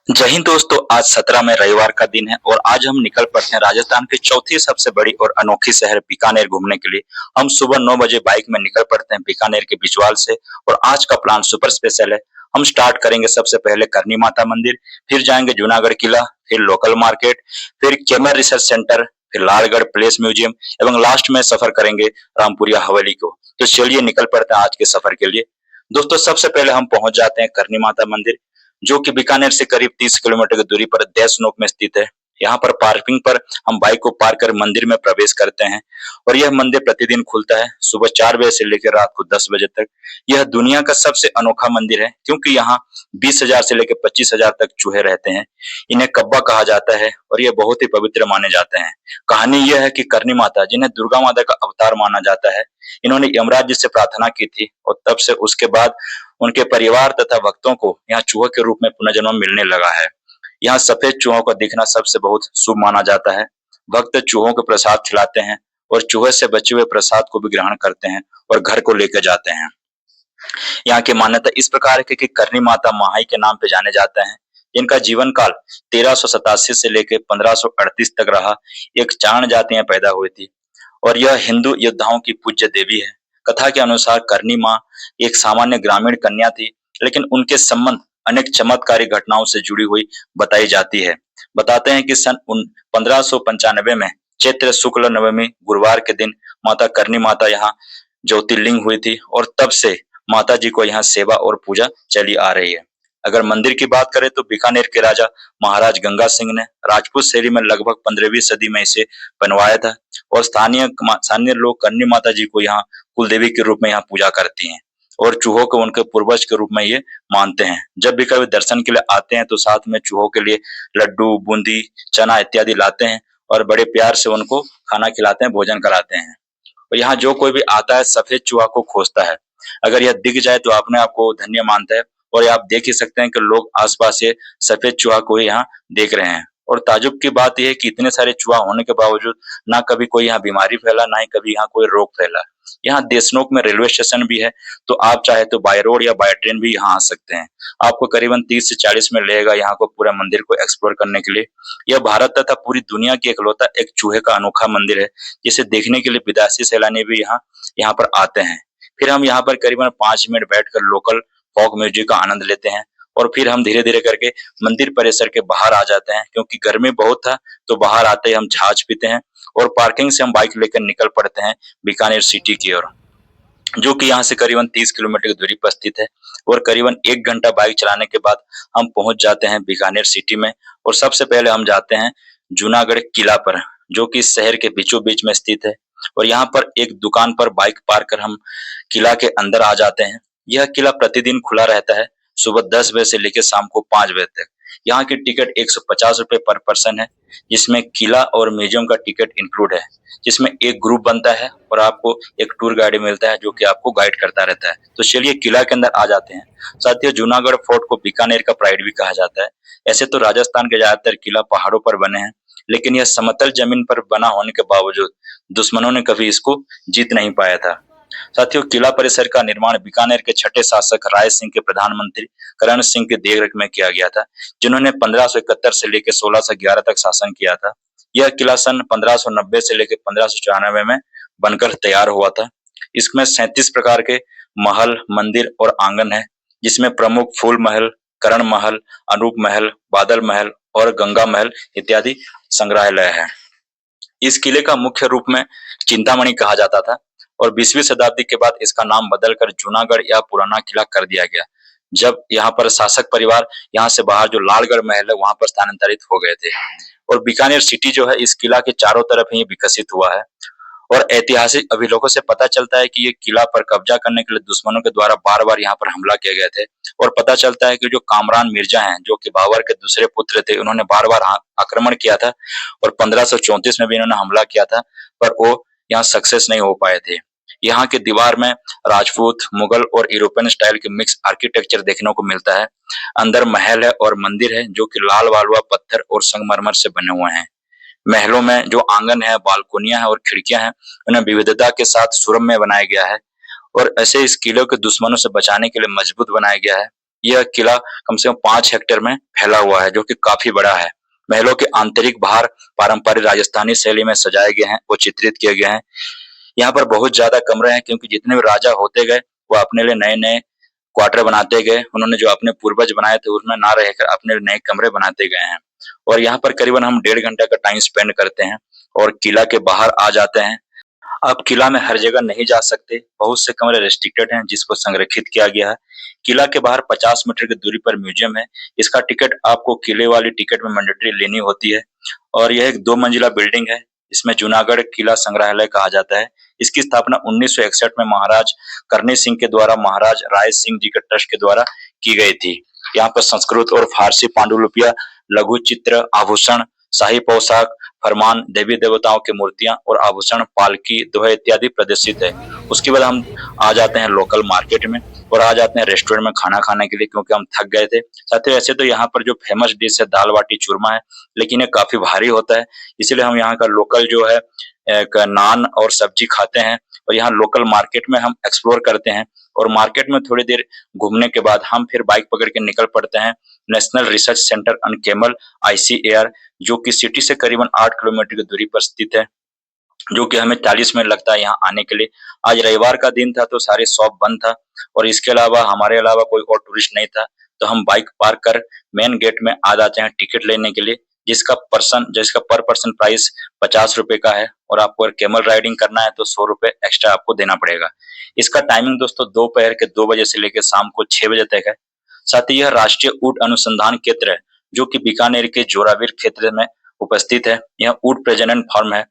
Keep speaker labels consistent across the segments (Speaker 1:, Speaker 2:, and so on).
Speaker 1: जय हिंद दोस्तों। आज 17 में रविवार का दिन है और आज हम निकल पड़ते हैं राजस्थान की चौथी सबसे बड़ी और अनोखी शहर बीकानेर घूमने के लिए। हम सुबह 9 बजे बाइक में निकल पड़ते हैं बीकानेर के बिजवाल से और आज का प्लान सुपर स्पेशल है। हम स्टार्ट करेंगे सबसे पहले करनी माता मंदिर, फिर जाएंगे जूनागढ़ किला, फिर लोकल मार्केट, फिर केमर रिसर्च सेंटर, फिर लालगढ़ प्लेस म्यूजियम एवं लास्ट में सफर करेंगे रामपुरिया हवेली को। तो चलिए निकल पड़ते हैं आज के सफर के लिए। दोस्तों सबसे पहले हम पहुंच जाते हैं करनी माता मंदिर, जो कि बीकानेर से करीब 30 किलोमीटर की दूरी पर देशनोक में स्थित है। यहाँ पर पार्किंग पर हम बाइक को पार्क कर मंदिर में प्रवेश करते हैं और यह मंदिर प्रतिदिन खुलता है सुबह 4 बजे से लेकर रात को 10 बजे तक। यह दुनिया का सबसे अनोखा मंदिर है क्योंकि यहाँ 20,000 से लेकर 25,000 तक चूहे रहते हैं। इन्हें कब्बा कहा जाता है और ये बहुत ही पवित्र माने जाते हैं। कहानी यह है कि करनी माता, जिन्हें दुर्गा माता का अवतार माना जाता है, इन्होंने यमराज जी से प्रार्थना की थी और तब से उसके बाद उनके परिवार तथा भक्तों को यहाँ चूहे के रूप में पुनर्जन्म मिलने लगा है। यहाँ सफेद चूहों का दिखना सबसे बहुत शुभ माना जाता है। भक्त चूहों को प्रसाद खिलाते हैं और चूहे से बचे हुए प्रसाद को भी ग्रहण करते हैं और घर को लेकर जाते हैं। यहाँ की मान्यता इस प्रकार है कि करनी माता महाई के नाम पे जाने जाते हैं, जिनका जीवन काल 1387 से लेकर 1538 तक रहा। एक चारण जाति में पैदा हुई थी और यह हिंदू योद्धाओं की पूज्य देवी है। कथा के अनुसार करनी माँ एक सामान्य ग्रामीण कन्या थी, लेकिन उनके संबंध अनेक चमत्कारी घटनाओं से जुड़ी हुई बताई जाती है। बताते हैं कि सन 1595 में चैत्र शुक्ल नवमी गुरुवार के दिन माता करनी माता यहाँ ज्योतिर्लिंग हुई थी और तब से माता जी को यहाँ सेवा और पूजा चली आ रही है। अगर मंदिर की बात करें तो बीकानेर के राजा महाराज गंगा सिंह ने राजपूत शैली में लगभग 15वीं सदी में इसे बनवाया था और स्थानीय लोग करनी माता जी को यहाँ कुलदेवी के रूप में यहाँ पूजा करती हैं और चूहों को उनके पूर्वज के रूप में ये मानते हैं। जब भी कभी दर्शन के लिए आते हैं तो साथ में चूहों के लिए लड्डू, बूंदी, चना इत्यादि लाते हैं और बड़े प्यार से उनको खाना खिलाते हैं, भोजन कराते हैं। और यहाँ जो कोई भी आता है सफेद चूहा को खोजता है। अगर यह दिख जाए तो अपने आप को धन्य मानता है और आप देख ही सकते हैं कि लोग आसपास ये सफेद चूहा को यहाँ देख रहे हैं। और ताजुब की बात यह है कि इतने सारे चूहा होने के बावजूद ना कभी कोई यहाँ बीमारी फैला, ना ही कभी यहाँ कोई रोग फैला। यहाँ देशनोक में रेलवे स्टेशन भी है, तो आप चाहे तो बाय रोड या बाय ट्रेन भी यहाँ आ सकते हैं। आपको करीबन 30 से 40 मिनट लगेगा यहाँ को पूरा मंदिर को एक्सप्लोर करने के लिए। यह भारत तथा पूरी दुनिया की इकलौता एक चूहे का अनोखा मंदिर है, जिसे देखने के लिए विदेशी सैलानी भी यहाँ यहाँ पर आते हैं। फिर हम यहाँ पर करीबन 5 मिनट बैठकर लोकल फोक म्यूजिक का आनंद लेते हैं और फिर हम धीरे धीरे करके मंदिर परिसर के बाहर आ जाते हैं, क्योंकि गर्मी बहुत था तो बाहर आते ही हम छाछ पीते हैं और पार्किंग से हम बाइक लेकर निकल पड़ते हैं बीकानेर सिटी की ओर, जो कि यहाँ से करीबन 30 किलोमीटर की दूरी पर स्थित है। और करीबन 1 घंटा बाइक चलाने के बाद हम पहुंच जाते हैं बीकानेर सिटी में। और सबसे पहले हम जाते हैं जूनागढ़ किला पर, जो कि शहर के बीचों बीच में स्थित है। और यहाँ पर एक दुकान पर बाइक पार्क कर हम किला के अंदर आ जाते हैं। यह किला प्रतिदिन खुला रहता है सुबह 10 बजे से लेकर शाम को 5 बजे तक। यहाँ की टिकट 150 रुपए पर पर्सन है, जिसमें किला और म्यूजियम का टिकट इंक्लूड है, जिसमें एक ग्रुप बनता है और आपको एक टूर गाइड मिलता है जो कि आपको गाइड करता रहता है। तो चलिए किला के अंदर आ जाते हैं। साथियों, जूनागढ़ फोर्ट को बीकानेर का प्राइड भी कहा जाता है। ऐसे तो राजस्थान के ज्यादातर किला पहाड़ों पर बने हैं, लेकिन यह समतल जमीन पर बना होने के बावजूद दुश्मनों ने कभी इसको जीत नहीं पाया था। साथियों, किला परिसर का निर्माण बीकानेर के छठे शासक राय सिंह के प्रधानमंत्री करण सिंह के देखरेख में किया गया था, जिन्होंने 1571 से लेकर 1611 तक शासन किया था। यह किला सन 1590 से लेकर 1594 में बनकर तैयार हुआ था। इसमें 37 प्रकार के महल, मंदिर और आंगन है, जिसमें प्रमुख फूल महल, करण महल, अनूप महल, बादल महल और गंगा महल इत्यादि संग्रहालय है। इस किले का मुख्य रूप में चिंतामणि कहा जाता था और 20वीं शताब्दी के बाद इसका नाम बदलकर जूनागढ़ या पुराना किला कर दिया गया, जब यहाँ पर शासक परिवार यहाँ से बाहर जो लालगढ़ महल है वहां पर स्थानांतरित हो गए थे। और बीकानेर सिटी जो है इस किला के चारों तरफ ही विकसित हुआ है। और ऐतिहासिक अभिलेखों से पता चलता है कि ये किला पर कब्जा करने के लिए दुश्मनों के द्वारा बार बार यहाँ पर हमला किए गए थे। और पता चलता है कि जो कामरान मिर्जा हैं, जो कि बाबर के दूसरे पुत्र थे, उन्होंने बार बार आक्रमण किया था और 1534 में भी इन्होंने हमला किया था, पर वो यहाँ सक्सेस नहीं हो पाए थे। यहाँ के दीवार में राजपूत, मुगल और यूरोपियन स्टाइल के मिक्स आर्किटेक्चर देखने को मिलता है। अंदर महल है और मंदिर है जो कि लाल वालुआ पत्थर और संगमरमर से बने हुए हैं। महलों में जो आंगन है, बालकोनियां हैं और खिड़कियां हैं, उन्हें विविधता के साथ सुरम्य बनाया गया है और ऐसे इस किले के दुश्मनों से बचाने के लिए मजबूत बनाया गया है। यह किला कम से कम 5 हेक्टेयर में फैला हुआ है, जो कि काफी बड़ा है। महलों के आंतरिक बाहर पारंपरिक राजस्थानी शैली में सजाए गए हैं, वो चित्रित किए गए हैं। यहाँ पर बहुत ज्यादा कमरे हैं, क्योंकि जितने भी राजा होते गए वो अपने लिए नए-नए क्वार्टर बनाते गए। उन्होंने जो अपने पूर्वज बनाए थे उसमें ना रहकर अपने नए कमरे बनाते गए हैं। और यहाँ पर करीबन हम 1.5 घंटे का टाइम स्पेंड करते हैं और किला के बाहर आ जाते हैं। अब किला में हर जगह नहीं जा सकते, बहुत से कमरे रेस्ट्रिक्टेड हैं जिसको संरक्षित किया गया है। किला के बाहर 50 मीटर की दूरी पर म्यूजियम है। इसका टिकट आपको किले वाली टिकट में मैंडेटरी लेनी होती है और यह एक 2 मंजिला बिल्डिंग है। इसमें जूनागढ़ किला संग्रहालय कहा जाता है। इसकी स्थापना 1961 में महाराज करनी सिंह के द्वारा महाराज राय सिंह जी के ट्रस्ट के द्वारा की गई थी। यहाँ पर संस्कृत और फारसी पांडुलिपियां, लघु चित्र, आभूषण, शाही पोशाक, फरमान, देवी देवताओं की मूर्तियां और आभूषण, पालकी, दोहे इत्यादि प्रदर्शित है। उसके बाद हम आ जाते हैं लोकल मार्केट में और आ जाते हैं रेस्टोरेंट में खाना खाने के लिए, क्योंकि हम थक गए थे। साथियों, ऐसे तो यहाँ पर जो फेमस डिश है दाल बाटी चूरमा है, लेकिन ये काफी भारी होता है, इसलिए हम यहाँ का लोकल जो है एक नान और सब्जी खाते हैं और यहाँ लोकल मार्केट में हम एक्सप्लोर करते हैं। और मार्केट में थोड़ी देर घूमने के बाद हम फिर बाइक पकड़ के निकल पड़ते हैं national research centre on camel ICAR, जो कि सिटी से करीबन 8 किलोमीटर की दूरी पर स्थित है, जो कि हमें 40 मिनट लगता है यहाँ आने के लिए। आज रविवार का दिन था तो सारे शॉप बंद था और इसके अलावा हमारे अलावा कोई और टूरिस्ट नहीं था, तो हम बाइक पार्क कर मेन गेट में आ जाते हैं टिकट लेने के लिए, जिसका पर पर्सन प्राइस 50 रुपए का है और आपको अगर कैमल राइडिंग करना है तो 100 रुपए एक्स्ट्रा आपको देना पड़ेगा। इसका टाइमिंग दोस्तों दोपहर के 2 बजे से लेकर शाम को 6 बजे तक है। साथ ही यह राष्ट्रीय ऊंट अनुसंधान केंद्र है, जो कि बीकानेर के जोरावीर क्षेत्र में उपस्थित है। यह ऊंट प्रजनन फार्म है।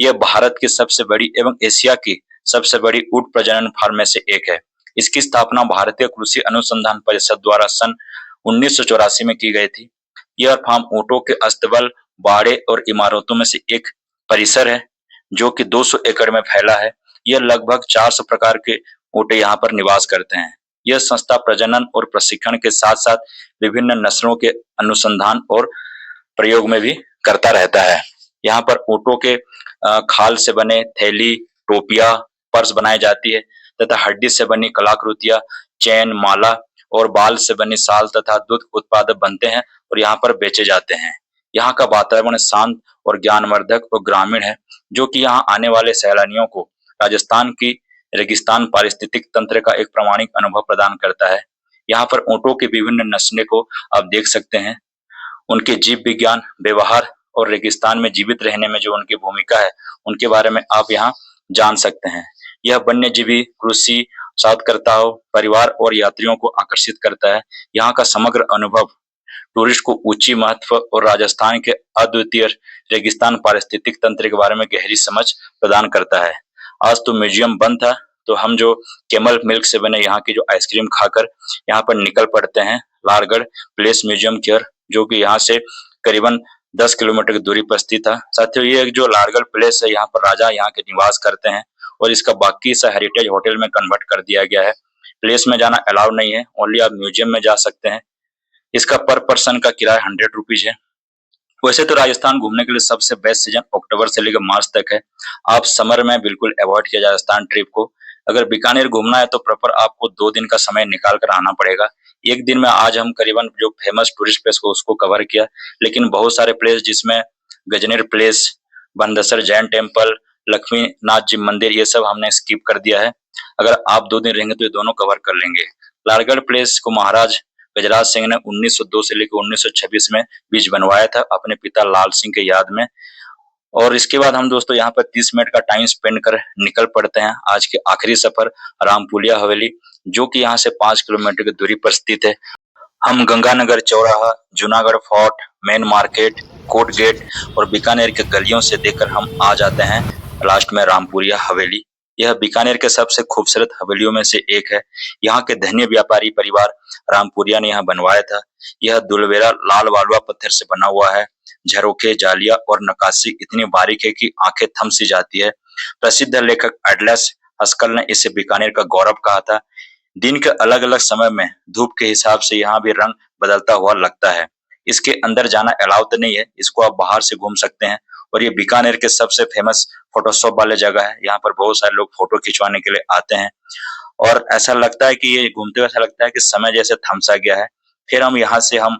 Speaker 1: यह भारत की सबसे बड़ी एवं एशिया की सबसे बड़ी ऊंट प्रजनन फार्म में से एक है। इसकी स्थापना भारतीय कृषि अनुसंधान परिषद द्वारा सन 1984 में की गई थी। यह फार्म ऊंटों के अस्तबल, बाड़े और इमारतों में से एक परिसर है, जो कि 200 एकड़ में फैला है। यह लगभग 400 प्रकार के ऊंट यहाँ पर निवास करते हैं। यह संस्था प्रजनन और प्रशिक्षण के साथ साथ विभिन्न नस्लों के अनुसंधान और प्रयोग में भी करता रहता है। यहाँ पर ऊंटों के खाल से बने थैली, टोपिया, पर्स बनाई जाती है तथा हड्डी से बनी कलाकृतियां, चैन, माला और बाल से बनी शाल तथा दूध उत्पाद बनते हैं और यहाँ पर बेचे जाते हैं। यहाँ का वातावरण शांत और ज्ञानवर्धक और ग्रामीण है, जो कि यहाँ आने वाले सैलानियों को राजस्थान की रेगिस्तान पारिस्थितिक तंत्र का एक प्रामाणिक अनुभव प्रदान करता है। यहाँ पर ऊंटों की विभिन्न नस्लें को आप देख सकते हैं, उनके जीव विज्ञान, व्यवहार और रेगिस्तान में जीवित रहने में जो उनकी भूमिका है, उनके बारे में आप यहाँ जान सकते हैं। यह वन्यजीवी, कृषि, शोधकर्ताओं, परिवार और यात्रियों को आकर्षित करता है। यहाँ का समग्र अनुभव टूरिस्ट को ऊंची महत्व और राजस्थान के अद्वितीय रेगिस्तान पारिस्थितिक तंत्र के बारे में गहरी समझ प्रदान करता है। आज तो म्यूजियम बंद था, तो हम जो कैमल मिल्क से बने यहाँ की जो आइसक्रीम खाकर यहाँ पर निकल पड़ते हैं लालगढ़ प्लेस म्यूजियम की ओर, जो कि यहाँ से करीबन 10 किलोमीटर की दूरी पर स्थित है। साथियों, ये एक जो लालगढ़ प्लेस है, यहाँ पर राजा यहाँ के निवास करते हैं और इसका बाकी सा हेरिटेज होटल में कन्वर्ट कर दिया गया है। प्लेस में जाना अलाउ नहीं है, ओनली आप म्यूजियम में जा सकते हैं। इसका पर पर्सन का किराया 100 रुपीज है। वैसे तो राजस्थान घूमने के लिए सबसे बेस्ट सीजन अक्टूबर से लेकर मार्च तक है। आप समर में बिल्कुल अवॉइड किया राजस्थान ट्रिप को। अगर बीकानेर घूमना है तो प्रॉपर आपको 2 दिन का समय निकाल कर आना पड़ेगा। एक दिन में आज हम करीबन जो फेमस टूरिस्ट प्लेस को उसको कवर किया, लेकिन बहुत सारे प्लेस जिसमें गजनेर प्लेस, बनदसर जैन टेम्पल, लक्ष्मी नाथ जी मंदिर, ये सब हमने स्किप कर दिया है। अगर आप 2 दिन रहेंगे तो ये दोनों कवर कर लेंगे। लालगढ़ प्लेस को महाराज गजराज सिंह ने 1902 से लेकर 1926 में बीच बनवाया था अपने पिता लाल सिंह के याद में। और इसके बाद हम दोस्तों यहाँ पर 30 मिनट का टाइम स्पेंड कर निकल पड़ते हैं आज के आखिरी सफर रामपुलिया हवेली, जो कि यहाँ से 5 किलोमीटर की दूरी पर स्थित है। हम गंगानगर चौराहा, Junagarh fort, main market, Kote gate और बीकानेर के गलियों से देखकर हम आ जाते हैं लास्ट में रामपुरिया हवेली। यह बीकानेर के सबसे खूबसूरत हवेलियों में से एक है। यहाँ के धन्य व्यापारी परिवार रामपुरिया ने यहाँ बनवाया था। यह दुलवेरा लाल वालुआ पत्थर से बना हुआ है। झरोखे, जालियां और नक्काशी इतनी बारीक है कि आंखें थम सी जाती है। प्रसिद्ध लेखक एडलस हस्कल ने इसे बीकानेर का गौरव कहा था। दिन के अलग अलग समय में धूप के हिसाब से यहाँ भी रंग बदलता हुआ लगता है। इसके अंदर जाना अलाउ तो नहीं है, इसको आप बाहर से घूम सकते हैं। और ये बीकानेर के सबसे फेमस फोटोशॉप वाले जगह है। यहाँ पर बहुत सारे लोग फोटो खिंचवाने के लिए आते हैं। और ऐसा लगता है कि ये घूमते हुए ऐसा लगता है कि समय जैसे थम सा गया है। फिर हम यहाँ से हम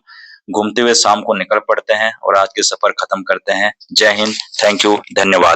Speaker 1: घूमते हुए शाम को निकल पड़ते हैं और आज के सफर खत्म करते हैं। जय हिंद, थैंक यू, धन्यवाद।